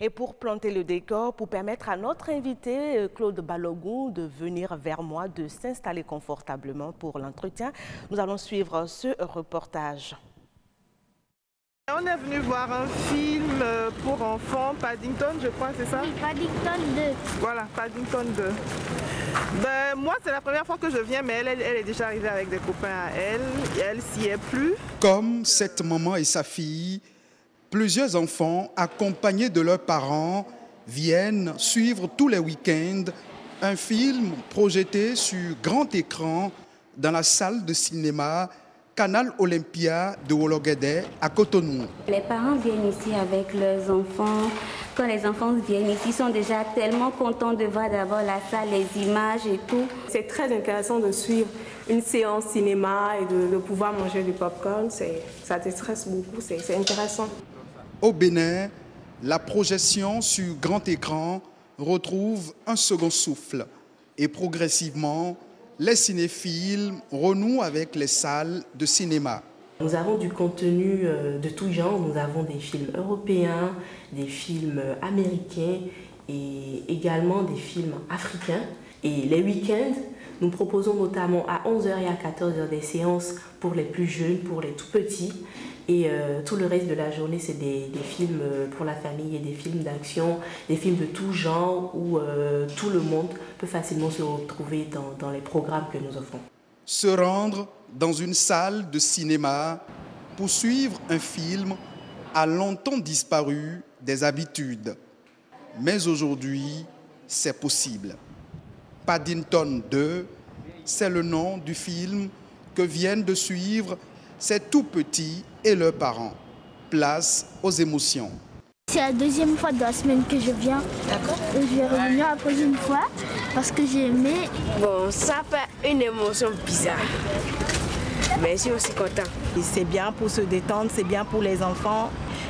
Et pour planter le décor, pour permettre à notre invité, Claude Balogun, de venir vers moi, de s'installer confortablement pour l'entretien, nous allons suivre ce reportage. On est venu voir un film pour enfants, Paddington, je crois, c'est ça? Oui, Paddington 2. Voilà, Paddington 2. Ben, moi, c'est la première fois que je viens, mais elle est déjà arrivée avec des copains à elle. Et elle s'y est plu. Comme cette maman et sa fille, plusieurs enfants, accompagnés de leurs parents, viennent suivre tous les week-ends un film projeté sur grand écran dans la salle de cinéma Canal Olympia de Wologede à Cotonou. Les parents viennent ici avec leurs enfants. Quand les enfants viennent ici, ils sont déjà tellement contents de voir d'abord la salle, les images et tout. C'est très intéressant de suivre une séance cinéma et de pouvoir manger du popcorn. Ça déstresse beaucoup, c'est intéressant. Au Bénin, la projection sur grand écran retrouve un second souffle et progressivement, les cinéphiles renouent avec les salles de cinéma. Nous avons du contenu de tout genre. Nous avons des films européens, des films américains et également des films africains. Et les week-ends, nous proposons notamment à 11h et à 14h des séances pour les plus jeunes, pour les tout petits. Et tout le reste de la journée, c'est des films pour la famille et des films d'action, des films de tout genre où tout le monde peut facilement se retrouver dans les programmes que nous offrons. Se rendre dans une salle de cinéma pour suivre un film a longtemps disparu des habitudes. Mais aujourd'hui, c'est possible. Paddington 2, c'est le nom du film que viennent de suivre ces tout petits et leurs parents. Place aux émotions. C'est la deuxième fois de la semaine que je viens. D'accord. Je vais revenir la prochaine fois parce que j'ai aimé. Bon, ça fait une émotion bizarre. Mais je suis aussi content. C'est bien pour se détendre, c'est bien pour les enfants.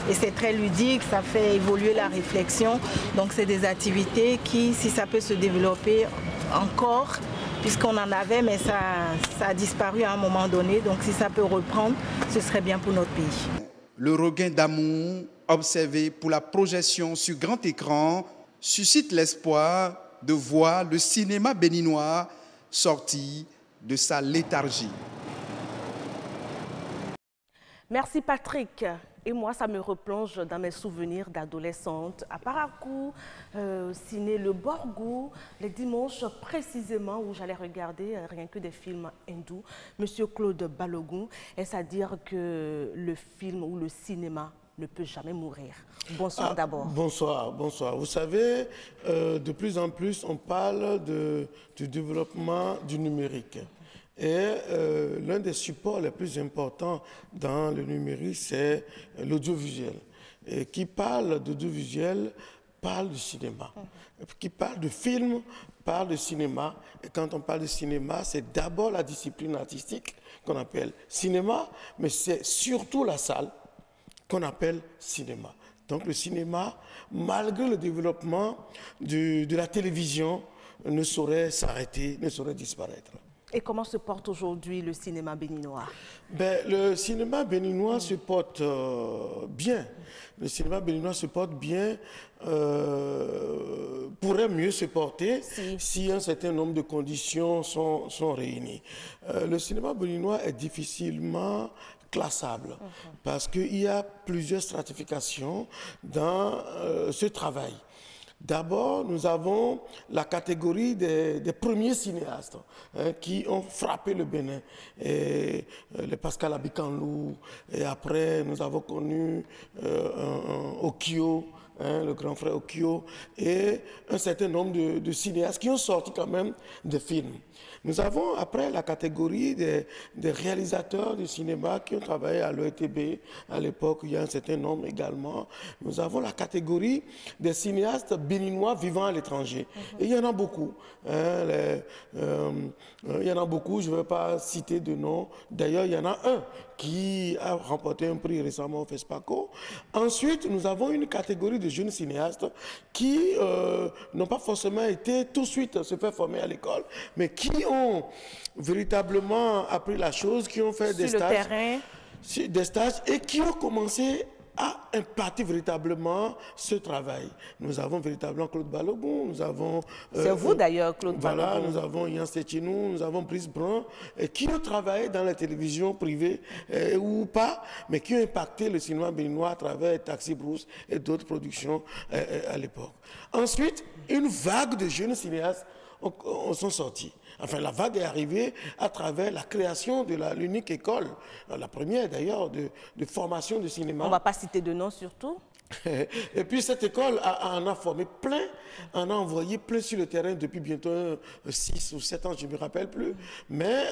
Et c'est très ludique, ça fait évoluer la réflexion. Donc c'est des activités qui, si ça peut se développer encore, puisqu'on en avait, mais ça a disparu à un moment donné. Donc si ça peut reprendre, ce serait bien pour notre pays. Le regain d'amour observé pour la projection sur grand écran suscite l'espoir de voir le cinéma béninois sortir de sa léthargie. Merci Patrick. Et moi, ça me replonge dans mes souvenirs d'adolescente à Parakou, ciné Le Borgou, les dimanches précisément où j'allais regarder rien que des films hindous. Monsieur Claude Balogun, est-ce à dire que le film ou le cinéma ne peut jamais mourir? Bonsoir d'abord. Bonsoir, bonsoir. Vous savez, de plus en plus, on parle du développement du numérique. Et l'un des supports les plus importants dans le numérique, c'est l'audiovisuel. Et qui parle d'audiovisuel parle du cinéma. Qui parle de film parle de cinéma. Et quand on parle de cinéma, c'est d'abord la discipline artistique qu'on appelle cinéma, mais c'est surtout la salle qu'on appelle cinéma. Donc le cinéma, malgré le développement de la télévision, ne saurait s'arrêter, ne saurait disparaître. Et comment se porte aujourd'hui le cinéma béninois? Le cinéma béninois se porte bien. Le cinéma béninois se porte bien, pourrait mieux se porter si un certain nombre de conditions sont réunies. Le cinéma béninois est difficilement classable parce qu'il y a plusieurs stratifications dans ce travail. D'abord, nous avons la catégorie des premiers cinéastes qui ont frappé le Bénin. Et, les Pascal Abikanlou, et après nous avons connu Okio, le grand frère Okio, et un certain nombre de cinéastes qui ont sorti quand même des films. Nous avons après la catégorie des réalisateurs du cinéma qui ont travaillé à l'OETB. À l'époque, il y a un certain nombre également. Nous avons la catégorie des cinéastes béninois vivant à l'étranger. Et il y en a beaucoup. Il y en a beaucoup, je ne vais pas citer de nom. D'ailleurs, il y en a un qui a remporté un prix récemment au FESPACO. Ensuite, nous avons une catégorie de jeunes cinéastes qui n'ont pas forcément été tout de suite se faire former à l'école, mais qui ont véritablement appris la chose, qui ont fait des stages et qui ont commencé a impacté véritablement ce travail. Nous avons véritablement Claude Balogun, nous avons... C'est vous d'ailleurs, Claude Balogun. Voilà, nous avons Yann Stéchinou, nous avons Brice Brun, qui ont travaillé dans la télévision privée ou pas, mais qui ont impacté le cinéma béninois à travers Taxi Brousse et d'autres productions à l'époque. Ensuite, une vague de jeunes cinéastes sont sortis. Enfin, la vague est arrivée à travers la création de l'unique école, la première d'ailleurs, de formation de cinéma. On ne va pas citer de nom surtout. Et puis cette école en a formé plein, en a envoyé plein sur le terrain depuis bientôt 6 ou 7 ans, je ne me rappelle plus. Mais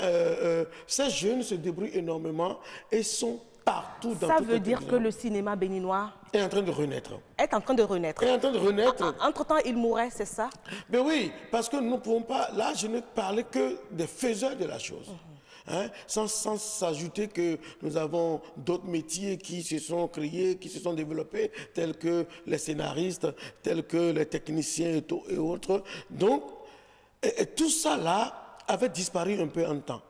ces jeunes se débrouillent énormément et sont partout dans Ça toute veut dire que le cinéma béninois est en train de renaître. Est en train de renaître. Est en train de renaître. Entre-temps, il mourait, c'est ça? Ben oui, parce que nous ne pouvons pas... Là, je ne parlais que des faiseurs de la chose. Hein, sans s'ajouter que nous avons d'autres métiers qui se sont créés, qui se sont développés, tels que les scénaristes, tels que les techniciens et autres. Donc, et tout ça là avait disparu un peu en temps.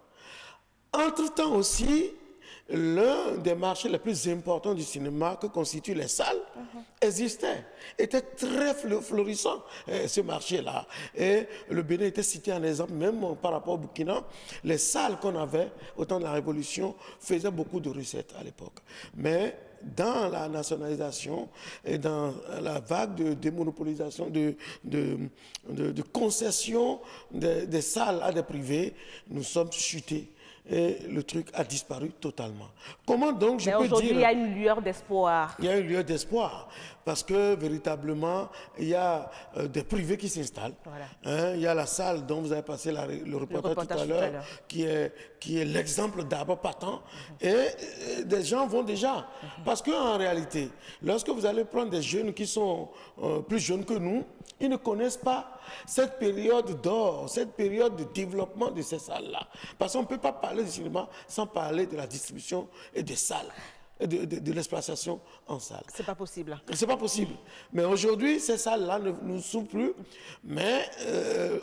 Entre-temps aussi, l'un des marchés les plus importants du cinéma que constituent les salles existait, était très florissant, ce marché-là. Et le Bénin était cité en exemple, même par rapport au Burkina. Les salles qu'on avait au temps de la Révolution faisaient beaucoup de recettes à l'époque. Mais dans la nationalisation et dans la vague de démonopolisation, de concession des salles à des privés, nous sommes chutés. Et le truc a disparu totalement. Comment donc je peux dire... Aujourd'hui, il y a une lueur d'espoir. Il y a une lueur d'espoir. Parce que véritablement, il y a des privés qui s'installent. Voilà. Hein, il y a la salle dont vous avez passé le reportage tout à l'heure, qui est l'exemple d'abord patent. Et des gens vont déjà. Parce qu'en réalité, lorsque vous allez prendre des jeunes qui sont plus jeunes que nous, ils ne connaissent pas cette période d'or, cette période de développement de ces salles-là. Parce qu'on ne peut pas parler du cinéma sans parler de la distribution et des salles, de l'exploitation en salle. C'est pas possible. C'est pas possible. Mais aujourd'hui, ces salles-là ne nous souffrent plus. Mais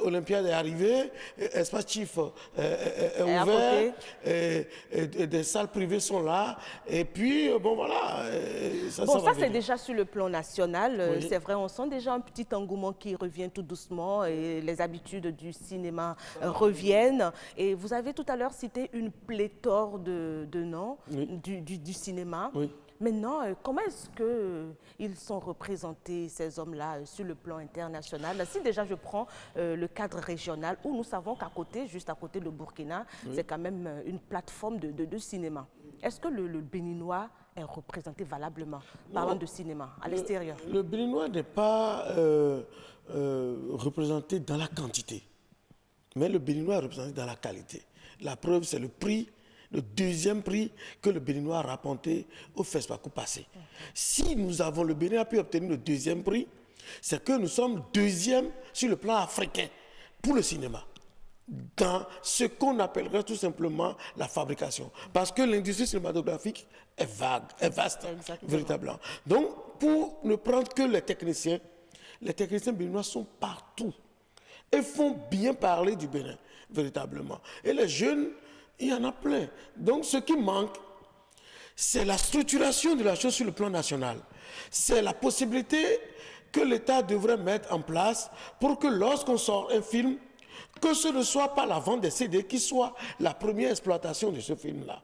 Olympiade est arrivée, Espace Chief est ouvert, et des salles privées sont là. Et puis, bon voilà. Ça c'est déjà sur le plan national. Oui. C'est vrai, on sent déjà un petit engouement qui revient tout doucement et les habitudes du cinéma reviennent. Et vous avez tout à l'heure cité une pléthore de noms du cinéma. Oui. Maintenant, comment est-ce qu'ils sont représentés, ces hommes-là, sur le plan international? Si déjà je prends le cadre régional, où nous savons qu'à côté, juste à côté de Burkina, c'est quand même une plateforme de cinéma. Est-ce que le Béninois est représenté valablement, parlant de cinéma, à l'extérieur? Le Béninois n'est pas représenté dans la quantité, mais le Béninois est représenté dans la qualité. La preuve, c'est le prix. Le deuxième prix que le Béninois a rapporté au FESPACO passé. Si le Bénin a pu obtenir le deuxième prix, c'est que nous sommes deuxième sur le plan africain pour le cinéma, dans ce qu'on appellerait tout simplement la fabrication. Parce que l'industrie cinématographique est vague, est vaste, véritablement. Donc, pour ne prendre que les techniciens béninois sont partout et font bien parler du Bénin, véritablement. Et les jeunes, il y en a plein. Donc, ce qui manque, c'est la structuration de la chose sur le plan national. C'est la possibilité que l'État devrait mettre en place pour que lorsqu'on sort un film, que ce ne soit pas la vente des CD qui soit la première exploitation de ce film-là.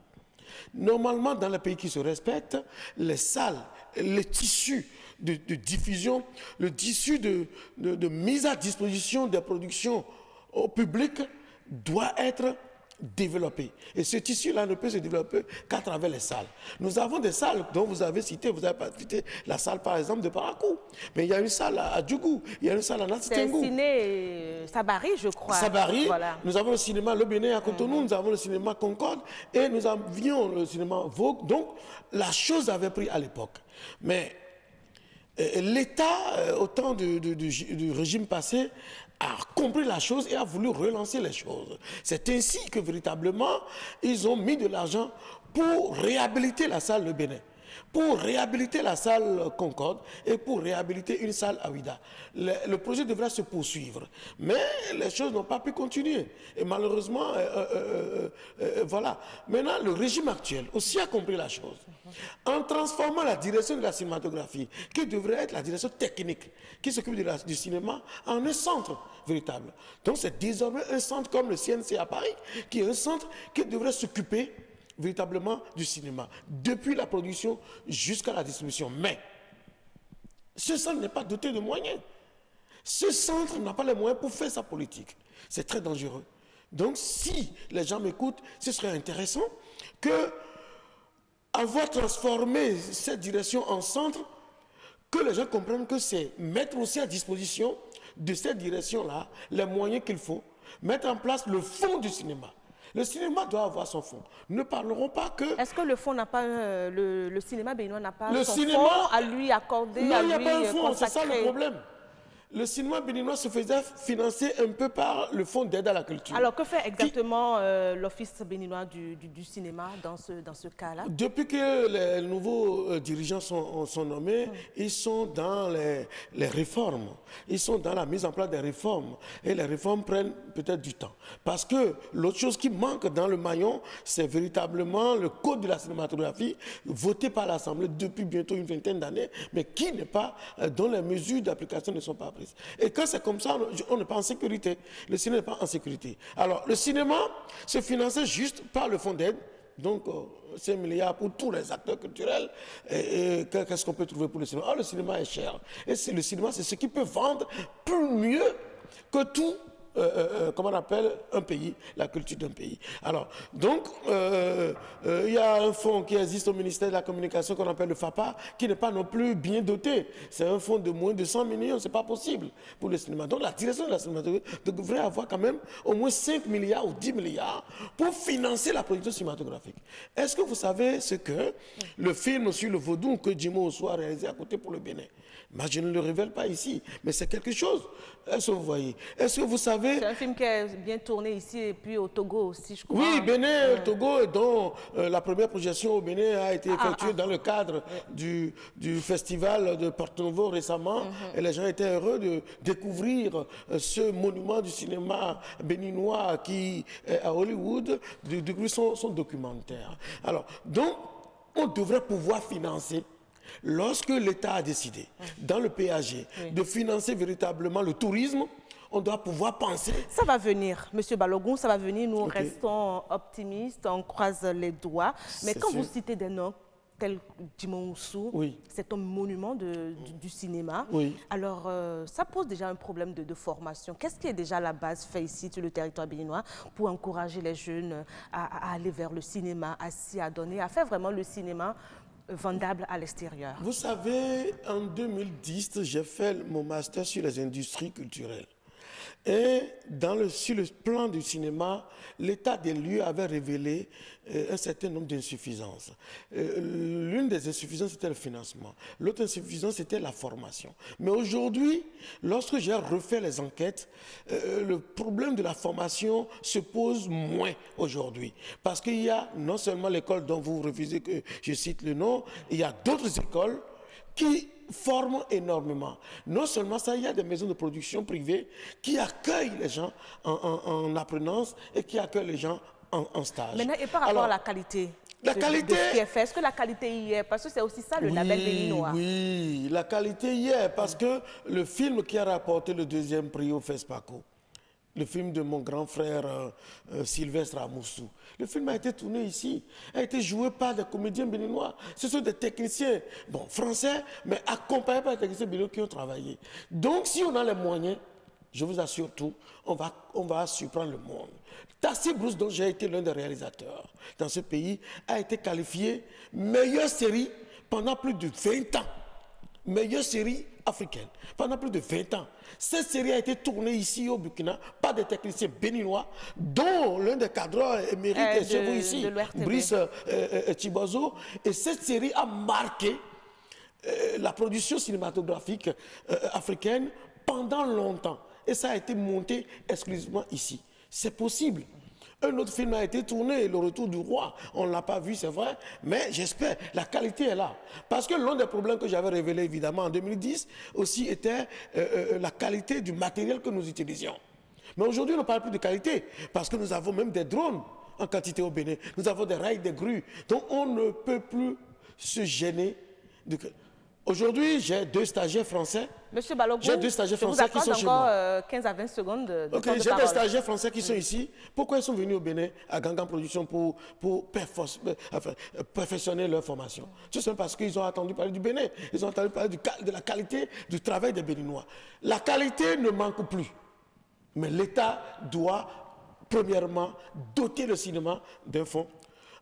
Normalement, dans les pays qui se respectent, les salles, les tissus de diffusion, le tissu de mise à disposition des productions au public doit être développé. Et ce tissu-là ne peut se développer qu'à travers les salles. Nous avons des salles dont vous avez pas cité la salle par exemple de Parakou. Mais il y a une salle à Djougou, il y a une salle à Natsitengu. C'est ciné Sabari, je crois. Sabari, voilà. Nous avons le cinéma Le Bénin à Cotonou, nous avons le cinéma Concorde et nous avions le cinéma Vogue. Donc la chose avait pris à l'époque. Mais l'État, au temps du régime passé, a compris la chose et a voulu relancer les choses. C'est ainsi que véritablement, ils ont mis de l'argent pour réhabiliter la salle Le Bénin, pour réhabiliter la salle Concorde et pour réhabiliter une salle à Ouida. Le projet devrait se poursuivre, mais les choses n'ont pas pu continuer. Et malheureusement, voilà. Maintenant, le régime actuel aussi a compris la chose. En transformant la direction de la cinématographie, qui devrait être la direction technique, qui s'occupe du cinéma, en un centre véritable. Donc c'est désormais un centre comme le CNC à Paris, qui est un centre qui devrait s'occuper véritablement du cinéma, depuis la production jusqu'à la distribution. Mais ce centre n'est pas doté de moyens. Ce centre n'a pas les moyens pour faire sa politique. C'est très dangereux. Donc si les gens m'écoutent, ce serait intéressant que, avoir transformé cette direction en centre, que les gens comprennent que c'est mettre aussi à disposition de cette direction-là les moyens qu'il faut, mettre en place le fonds du cinéma. Le cinéma doit avoir son fonds. Ne parlerons pas que... Est-ce que le fonds n'a pas, le cinéma béninois n'a pas son fonds à lui accorder, non, à lui il n'y a pas un fonds, consacrer? c'est ça le problème. Le cinéma béninois se faisait financer un peu par le fonds d'aide à la culture. Alors, que fait exactement l'Office béninois du cinéma dans ce cas-là? Depuis que les nouveaux dirigeants sont nommés, ils sont dans les réformes. Ils sont dans la mise en place des réformes. Et les réformes prennent peut-être du temps. Parce que l'autre chose qui manque dans le maillon, c'est véritablement le code de la cinématographie, voté par l'Assemblée depuis bientôt une vingtaine d'années, mais qui n'est pas, dont les mesures d'application ne sont pas prises. Et quand c'est comme ça, on n'est pas en sécurité. Le cinéma n'est pas en sécurité. Alors, le cinéma se finançait juste par le fonds d'aide. Donc, 5 milliards pour tous les acteurs culturels. Et qu'est-ce qu'on peut trouver pour le cinéma? Ah, le cinéma est cher. Et le cinéma, c'est ce qui peut vendre plus mieux que tout. Comment on appelle un pays, la culture d'un pays. Alors, donc, il y a un fonds qui existe au ministère de la Communication qu'on appelle le FAPA, qui n'est pas non plus bien doté. C'est un fonds de moins de 100 millions, c'est pas possible pour le cinéma. Donc, la direction de la cinématographie devrait avoir quand même au moins 5 milliards ou 10 milliards pour financer la production cinématographique. Est-ce que vous savez ce que le film sur le vaudou que Jimo Osso a réalisé à côté pour le Bénin? Moi, je ne le révèle pas ici, mais c'est quelque chose. Est-ce que vous voyez? Est-ce que vous savez... C'est un film qui est bien tourné ici et puis au Togo aussi, je crois. Oui, Bénin, Togo, dont la première projection au Bénin a été effectuée dans le cadre du festival de Porto Novo récemment. Et les gens étaient heureux de découvrir ce monument du cinéma béninois qui est à Hollywood, de découvrir son documentaire. Alors, donc, on devrait pouvoir financer. Lorsque l'État a décidé, dans le PAG, de financer véritablement le tourisme, on doit pouvoir penser... Ça va venir, M. Balogun, ça va venir. Nous restons optimistes, on croise les doigts. Mais quand vous citez des noms tels Jimo Osso, c'est un monument du cinéma. Alors, ça pose déjà un problème de formation. Qu'est-ce qui est déjà la base fait ici sur le territoire béninois pour encourager les jeunes à aller vers le cinéma, à s'y adonner, à faire vraiment le cinéma vendable à l'extérieur? Vous savez, en 2010, j'ai fait mon master sur les industries culturelles. Et sur le plan du cinéma, l'état des lieux avait révélé un certain nombre d'insuffisances. L'une des insuffisances, c'était le financement. L'autre insuffisance, c'était la formation. Mais aujourd'hui, lorsque j'ai refait les enquêtes, le problème de la formation se pose moins aujourd'hui. Parce qu'il y a non seulement l'école dont vous refusez que je cite le nom, il y a d'autres écoles qui forment énormément. Non seulement ça, il y a des maisons de production privées qui accueillent les gens en apprenance et qui accueillent les gens en stage. Maintenant, et par rapport à la qualité de ce qui est fait, est-ce que la qualité y est? Parce que c'est aussi ça le label béninois. Oui, la qualité y est parce que le film qui a rapporté le 2e prix au FESPACO, le film de mon grand frère Sylvestre Amoussou. Le film a été tourné ici, a été joué par des comédiens béninois. Ce sont des techniciens, bon, français, mais accompagnés par des techniciens béninois qui ont travaillé. Donc, si on a les moyens, je vous assure tout, on va surprendre le monde. Tassi Bruce, dont j'ai été l'un des réalisateurs dans ce pays, a été qualifié meilleure série pendant plus de 20 ans. Meilleure série africaine pendant plus de 20 ans. Cette série a été tournée ici au Burkina par des techniciens béninois, dont l'un des cadres émérites est chez vous ici, Brice Chibozo. Et cette série a marqué la production cinématographique africaine pendant longtemps. Et ça a été monté exclusivement ici. C'est possible. Un autre film a été tourné, Le Retour du Roi. On ne l'a pas vu, c'est vrai, mais j'espère. La qualité est là. Parce que l'un des problèmes que j'avais révélé, évidemment, en 2010, aussi était la qualité du matériel que nous utilisions. Mais aujourd'hui, on ne parle plus de qualité, parce que nous avons même des drones en quantité au Bénin. Nous avons des rails, des grues. Donc on ne peut plus se gêner. Aujourd'hui, j'ai 2 stagiaires français. Monsieur Balogou, j'ai 2 stagiaires français qui sont chez moi. encore 15 à 20 secondes de temps de j'ai parole. des stagiaires français qui sont ici. Pourquoi ils sont venus au Bénin, à Gangan Production, pour perfectionner leur formation? Tout simplement parce qu'ils ont entendu parler du Bénin. Ils ont entendu parler de la qualité du travail des Béninois. La qualité ne manque plus. Mais l'État doit, premièrement, doter le cinéma d'un fonds.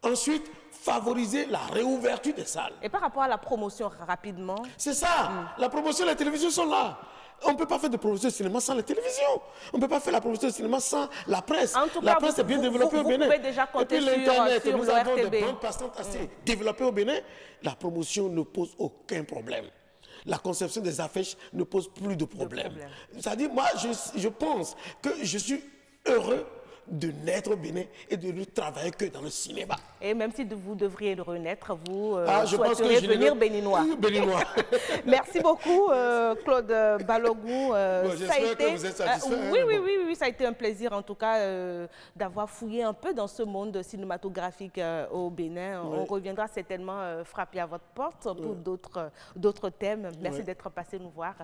Ensuite, favoriser la réouverture des salles. Et par rapport à la promotion, rapidement? C'est ça. La promotion, les télévisions sont là. On ne peut pas faire de promotion de cinéma sans la télévision. On ne peut pas faire la promotion de cinéma sans la presse. En tout la cas, presse est bien développée au Bénin. Vous pouvez déjà compter et puis l'Internet, sur nous avons l'ORTB. des bandes passantes assez développées au Bénin. La promotion ne pose aucun problème. La conception des affiches ne pose plus de problème. C'est-à-dire, moi, je pense que je suis heureux de naître au Bénin et de ne travailler que dans le cinéma. Et même si vous devriez renaître, vous je pense que souhaiteriez devenir béninois. Béninois. Merci beaucoup, Claude Balogou. J'espère que vous êtes satisfait. Oui, ça a été un plaisir en tout cas d'avoir fouillé un peu dans ce monde cinématographique au Bénin. On reviendra certainement frapper à votre porte pour d'autres thèmes. Merci d'être passé nous voir.